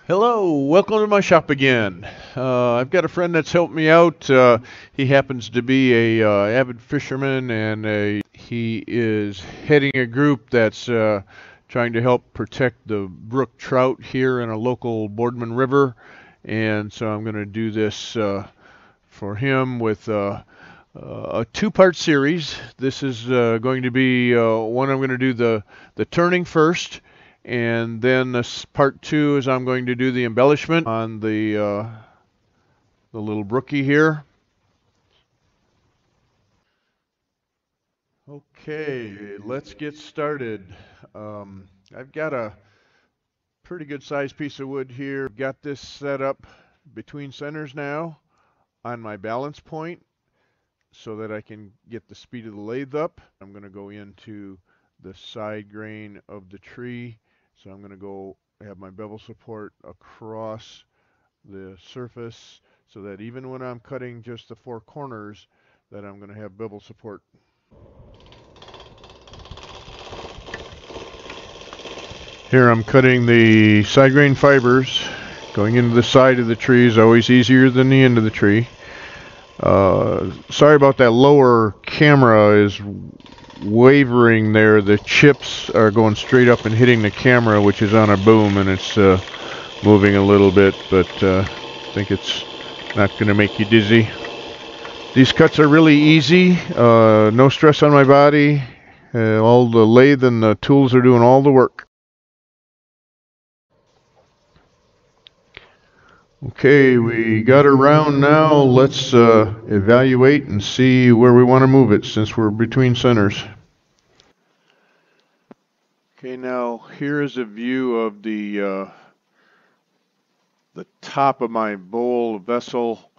Hello, welcome to my shop again. I've got a friend that's helped me out. He happens to be a avid fisherman, and he is heading a group that's trying to help protect the Brook trout here in a local Boardman River. And so I'm going to do this for him with a two-part series. This is going to be one I'm going to do the turning first, and then this part two is I'm going to do the embellishment on the little brookie here. Okay, let's get started. I've got a pretty good sized piece of wood here. Got this set up between centers now on my balance point so that I can get the speed of the lathe up. I'm going to go into the side grain of the tree. So I'm going to go have my bevel support across the surface so that even when I'm cutting just the four corners, that I'm going to have bevel support. Here I'm cutting the side grain fibers. Going into the side of the tree is always easier than the end of the tree. Sorry about that lower camera is wavering there. The chips are going straight up and hitting the camera, which is on a boom, and it's moving a little bit, but I think it's not going to make you dizzy. These cuts are really easy, no stress on my body. All the lathe and the tools are doing all the work. Okay, we got her round now. Let's evaluate and see where we want to move it since we're between centers. Okay, now here is a view of the top of my bowl vessel,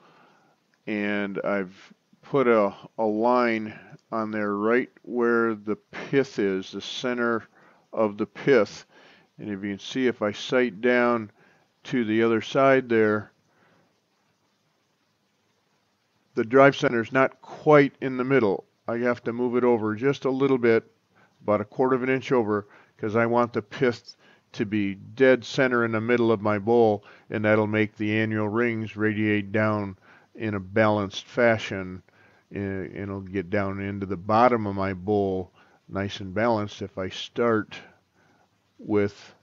and I've put a line on there right where the pith is, the center of the pith. And if you can see, if I sight down to the other side there, the drive center is not quite in the middle. I have to move it over just a little bit, about a quarter of an inch over, because I want the pith to be dead center in the middle of my bowl, and that'll make the annual rings radiate down in a balanced fashion, and it'll get down into the bottom of my bowl nice and balanced if I start with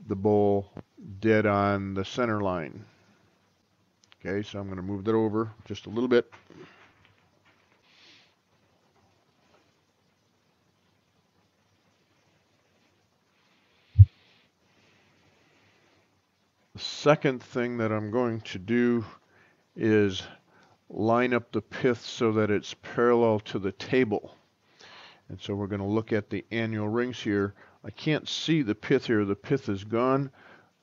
the bowl dead on the center line. Okay, so I'm going to move that over just a little bit. The second thing that I'm going to do is line up the pith so that it's parallel to the table. And so we're going to look at the annual rings here. I can't see the pith here. The pith is gone,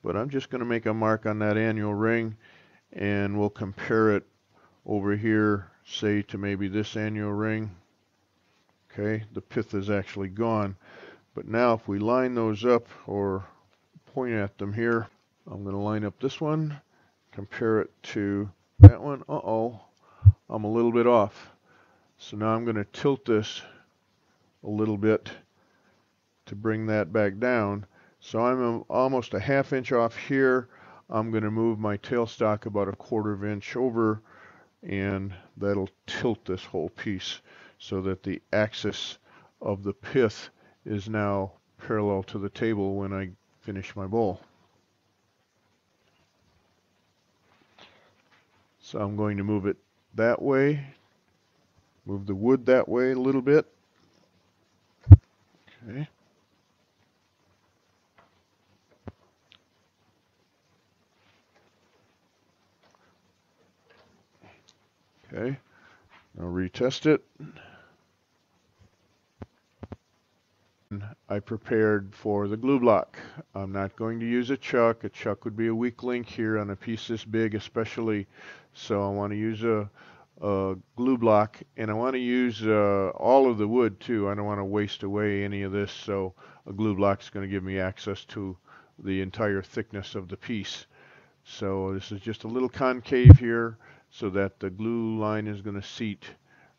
but I'm just going to make a mark on that annual ring, and we'll compare it over here, say to maybe this annual ring. Okay, the pith is actually gone. But now if we line those up or point at them here, I'm going to line up this one, compare it to that one. Uh-oh, I'm a little bit off. So now I'm going to tilt this a little bit to bring that back down. So I'm almost a ½ inch off here. I'm going to move my tailstock about a ¼ inch over, and that'll tilt this whole piece so that the axis of the pith is now parallel to the table when I finish my bowl. So I'm going to move it that way, move the wood that way a little bit. Okay. Okay, I'll retest it. I prepared for the glue block. I'm not going to use a chuck. A chuck would be a weak link here on a piece this big especially. So I want to use a glue block, and I want to use all of the wood too. I don't want to waste away any of this, so a glue block is going to give me access to the entire thickness of the piece. So this is just a little concave here so that the glue line is going to seat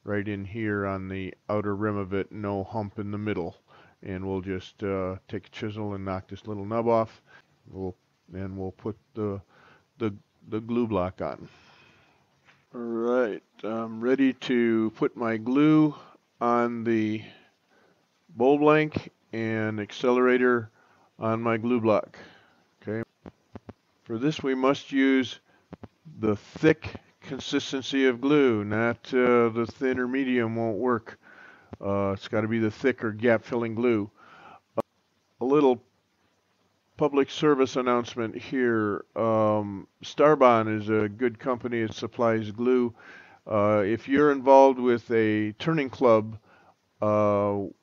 right in here on the outer rim of it, no hump in the middle. And we'll just take a chisel and knock this little nub off. We'll and we'll put the glue block on. All right, I'm ready to put my glue on the bowl blank and accelerator on my glue block. Okay. For this, we must use the thick consistency of glue, not the thin or medium won't work. It's got to be the thick or gap-filling glue. A little public service announcement here. Starbond is a good company. It supplies glue. If you're involved with a turning club,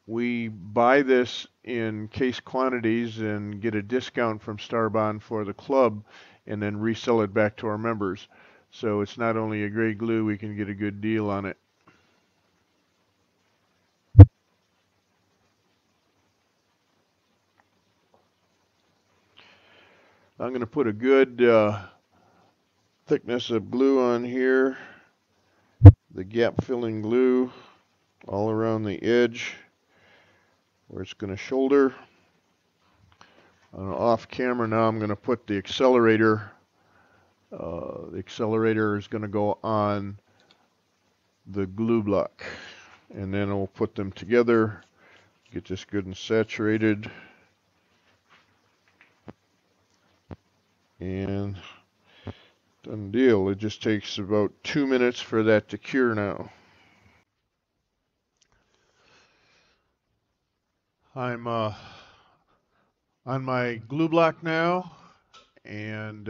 we buy this in case quantities and get a discount from Starbond for the club and then resell it back to our members. So it's not only a great glue, we can get a good deal on it. I'm going to put a good thickness of glue on here, the gap-filling glue all around the edge where it's going to shoulder. Off camera now, I'm going to put the accelerator. The accelerator is going to go on the glue block, and then we'll put them together, get this good and saturated. And done deal. It just takes about 2 minutes for that to cure now. I'm on my glue block now and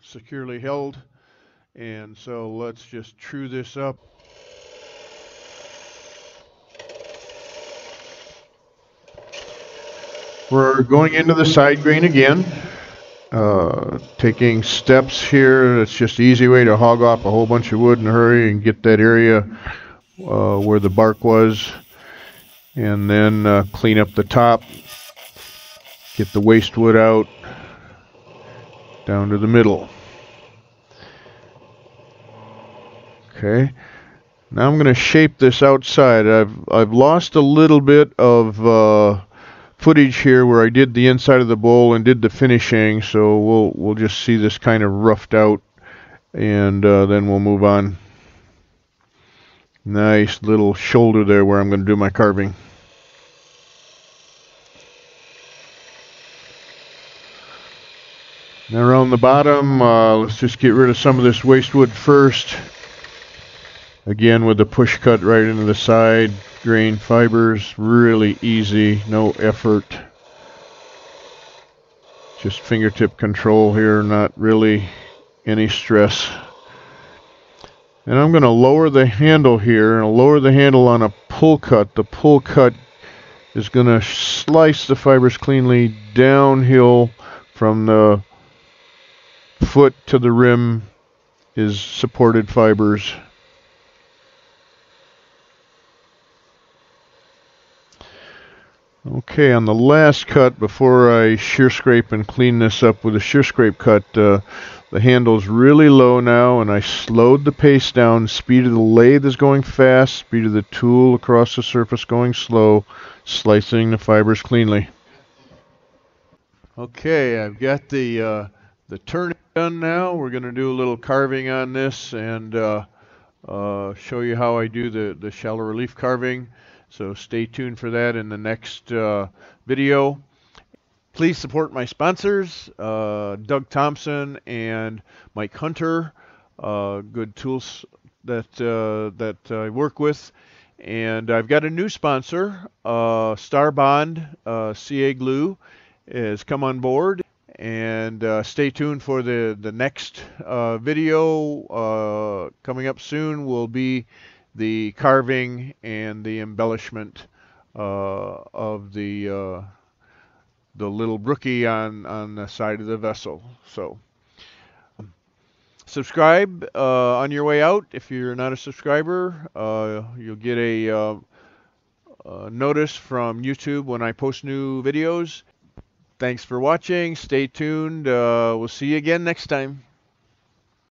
securely held. And so let's just true this up. We're going into the side grain again. Taking steps here. It's just an easy way to hog off a whole bunch of wood in a hurry and get that area where the bark was, and then clean up the top, get the waste wood out down to the middle. Okay, now I'm going to shape this outside. I've lost a little bit of footage here where I did the inside of the bowl and did the finishing, so we'll just see this kind of roughed out, and then we'll move on. Nice little shoulder there where I'm going to do my carving. Now around the bottom, let's just get rid of some of this waste wood first. Again with the push cut right into the side grain fibers, really easy, no effort. Just fingertip control here, not really any stress. And I'm going to lower the handle here, and I'll lower the handle on a pull cut. The pull cut is going to slice the fibers cleanly downhill from the foot to the rim is supported fibers. Okay, on the last cut, before I shear scrape and clean this up with a shear scrape cut, the handle's really low now, and I slowed the pace down. Speed of the lathe is going fast, speed of the tool across the surface going slow, slicing the fibers cleanly. Okay, I've got the turn done now. We're going to do a little carving on this and show you how I do the shallow relief carving. So stay tuned for that in the next video. Please support my sponsors, Doug Thompson and Mike Hunter, good tools that I work with. And I've got a new sponsor, Starbond CA Glue has come on board. And stay tuned for the next video coming up soon. Will be the carving and the embellishment of the little brookie on the side of the vessel. So subscribe on your way out. If you're not a subscriber, you'll get a notice from YouTube when I post new videos. Thanks for watching. Stay tuned. We'll see you again next time.